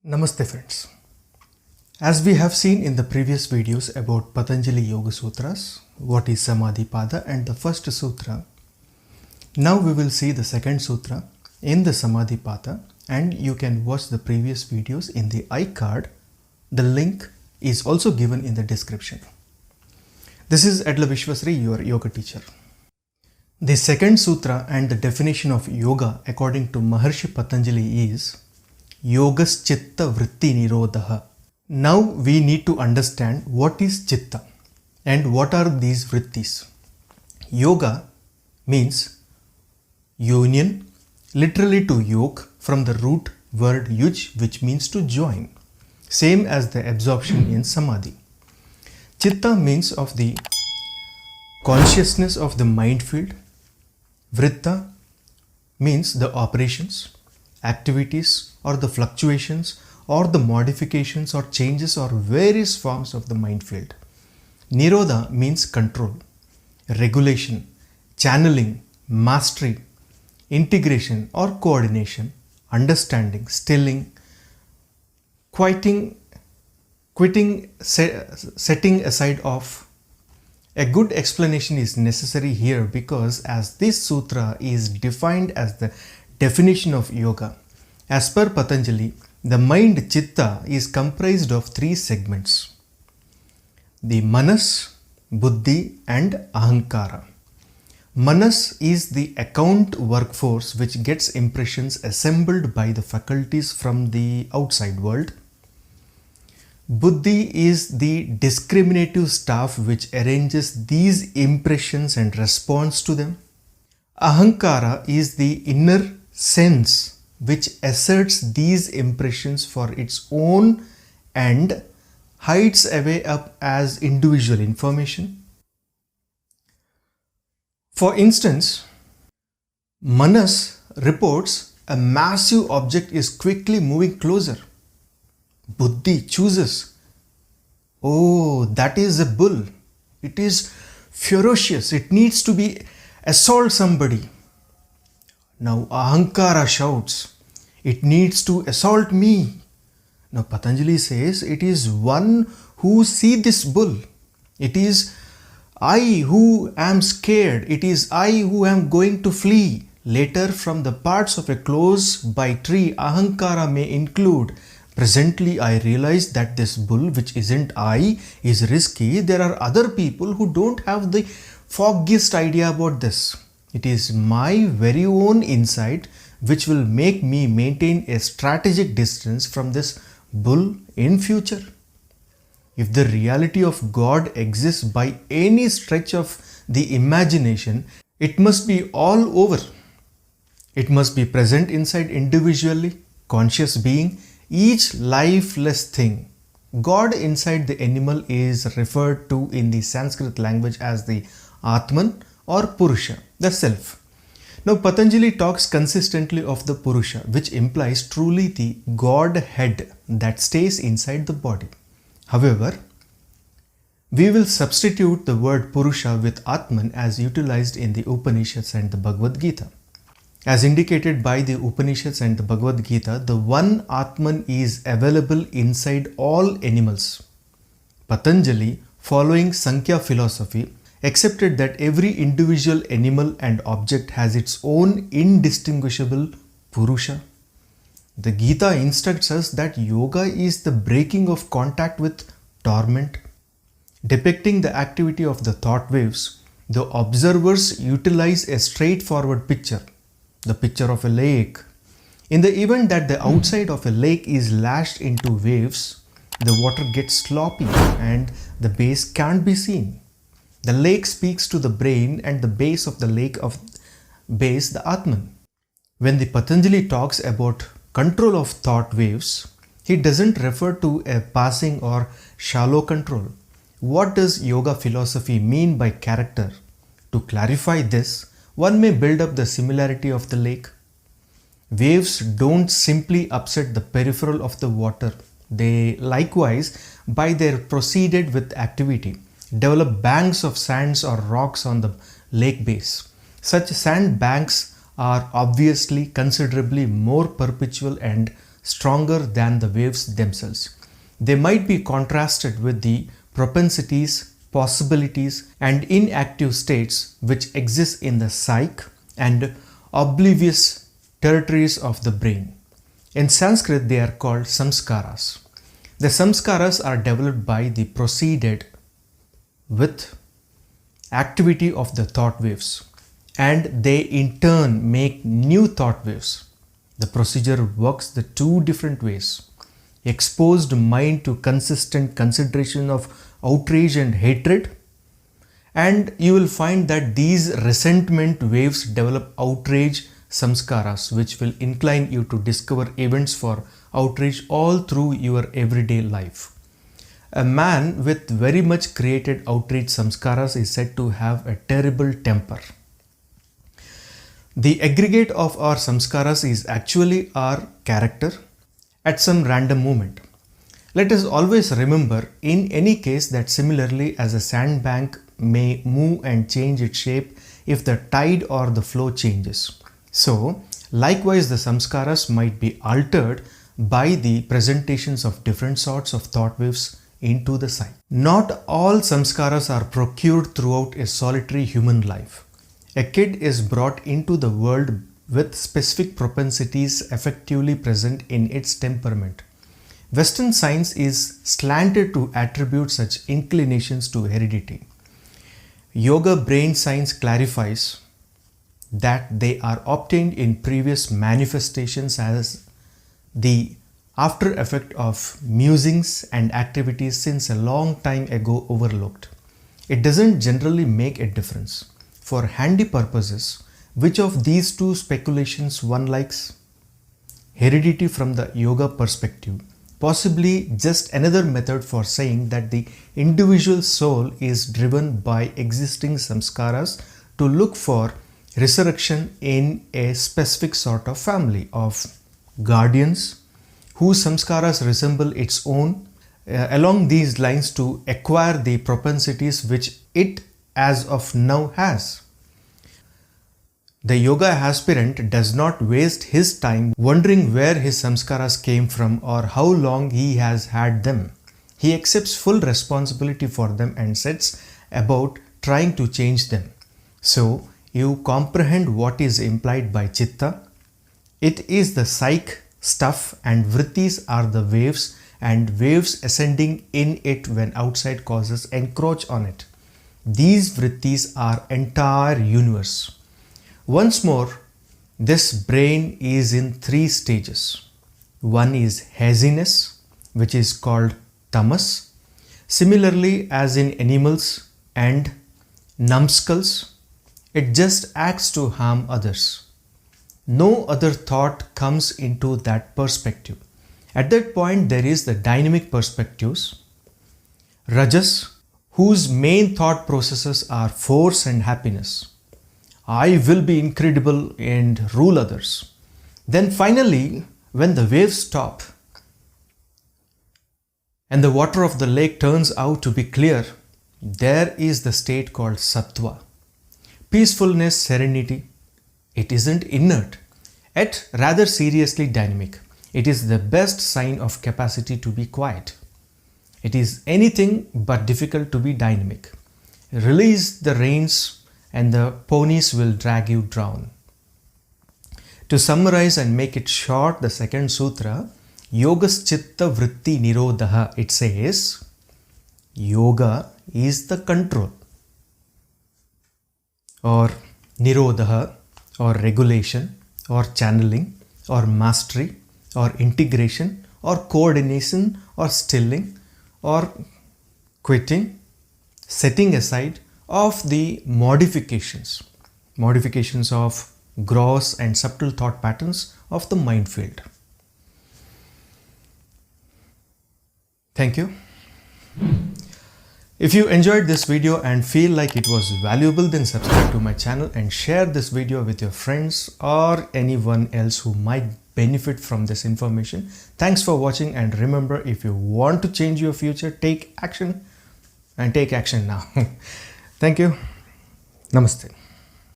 Namaste friends. As we have seen in the previous videos about Patanjali Yoga Sutras, what is Samadhi Pada and the first sutra, now we will see the second sutra in the Samadhi Pada, and you can watch the previous videos in the iCard. The link is also given in the description. This is Yadla Vishwa Sree, your yoga teacher. The second sutra and the definition of yoga according to Maharshi Patanjali is yogash Chitta vritti nirodhah. Now we need to understand what is Chitta and what are these Vrttis. Yoga means union, literally to yoke, from the root word yuj, which means to join, same as the absorption in Samadhi. Chitta means of the consciousness of the mind field. Vritta means the operations, activities, or the fluctuations, or the modifications or changes or various forms of the mind field. Nirodhah means control, regulation, channeling, mastery, integration or coordination, understanding, stilling, quitting, setting aside of. A good explanation is necessary here because as this sutra is defined as the definition of yoga, as per Patanjali, the mind Chitta is comprised of three segments: the Manas, Buddhi and Ahankara. Manas is the account workforce which gets impressions assembled by the faculties from the outside world. Buddhi is the discriminative staff which arranges these impressions and responds to them. Ahankara is the inner sense which asserts these impressions for its own and hides away up as individual information. For instance, Manas reports a massive object is quickly moving closer. Buddhi chooses, oh, that is a bull. It is ferocious. It needs to be assault somebody. Now Ahankara shouts, it needs to assault me. Now Patanjali says it is one who see this bull. It is I who am scared. It is I who am going to flee. Later, from the parts of a close by tree, Ahankara may include, presently I realize that this bull, which isn't I, is risky. There are other people who don't have the foggiest idea about this. It is my very own insight which will make me maintain a strategic distance from this bull in future. If the reality of God exists by any stretch of the imagination, it must be all over. It must be present inside individually, conscious being, each lifeless thing. God inside the animal is referred to in the Sanskrit language as the Atman or Purusha, the self. Now Patanjali talks consistently of the Purusha, which implies truly the God head that stays inside the body. However, we will substitute the word Purusha with Atman as utilized in the Upanishads and the Bhagavad Gita. As indicated by the Upanishads and the Bhagavad Gita, the one Atman is available inside all animals. Patanjali, following Sankhya philosophy, accepted that every individual animal and object has its own indistinguishable Purusha. The Gita instructs us that yoga is the breaking of contact with torment. Depicting the activity of the thought waves, the observers utilize a straightforward picture, the picture of a lake. In the event that the outside of a lake is lashed into waves, the water gets sloppy and the base can't be seen. The lake speaks to the brain and the base of the lake of base, the Atman. When the Patanjali talks about control of thought waves, he doesn't refer to a passing or shallow control. What does yoga philosophy mean by character? To clarify this, one may build up the similarity of the lake. Waves don't simply upset the peripheral of the water. They likewise, by their proceeded with activity, develop banks of sands or rocks on the lake base. Such sand banks are obviously considerably more perpetual and stronger than the waves themselves. They might be contrasted with the propensities, possibilities, and inactive states which exist in the psyche and oblivious territories of the brain. In Sanskrit, they are called samskaras. The samskaras are developed by the proceeded with activity of the thought waves, and they in turn make new thought waves. The procedure works the two different ways. Exposed mind to consistent consideration of outrage and hatred, and you will find that these resentment waves develop outrage samskaras, which will incline you to discover events for outrage all through your everyday life. A man with very much created outrage samskaras is said to have a terrible temper. The aggregate of our samskaras is actually our character at some random moment. Let us always remember in any case that similarly as a sandbank may move and change its shape if the tide or the flow changes, so likewise the samskaras might be altered by the presentations of different sorts of thought waves into the psyche. Not all samskaras are procured throughout a solitary human life. A kid is brought into the world with specific propensities effectively present in its temperament. Western science is slanted to attribute such inclinations to heredity. Yoga brain science clarifies that they are obtained in previous manifestations as the after effect of musings and activities since a long time ago overlooked. It doesn't generally make a difference. For handy purposes, which of these two speculations one likes? Heredity from the yoga perspective, possibly just another method for saying that the individual soul is driven by existing samskaras to look for resurrection in a specific sort of family of guardians whose samskaras resemble its own, along these lines to acquire the propensities which it as of now has. The yoga aspirant does not waste his time wondering where his samskaras came from or how long he has had them. He accepts full responsibility for them and sets about trying to change them. So, you comprehend what is implied by Chitta. It is the psyche stuff, and Vrttis are the waves, and waves ascending in it when outside causes encroach on it. These Vrttis are entire universe. Once more, this brain is in three stages. One is haziness, which is called tamas. Similarly, as in animals and numbskulls, it just acts to harm others. No other thought comes into that perspective. At that point, there is the dynamic perspectives, rajas, whose main thought processes are force and happiness. I will be incredible and rule others. Then finally, when the waves stop and the water of the lake turns out to be clear, there is the state called sattva. Peacefulness, serenity. It isn't inert, yet rather seriously dynamic. It is the best sign of capacity to be quiet. It is anything but difficult to be dynamic. Release the reins and the ponies will drag you down. To summarize and make it short, the second sutra, yogash chitta vritti nirodhah, it says, yoga is the control, or nirodhah, or regulation, or channeling, or mastery, or integration, or coordination, or stilling, or quitting, setting aside of the modifications of gross and subtle thought patterns of the mind field. Thank you. If you enjoyed this video and feel like it was valuable, then subscribe to my channel and share this video with your friends or anyone else who might benefit from this information. Thanks for watching, and remember, if you want to change your future, take action, and take action now. Thank you. Namaste.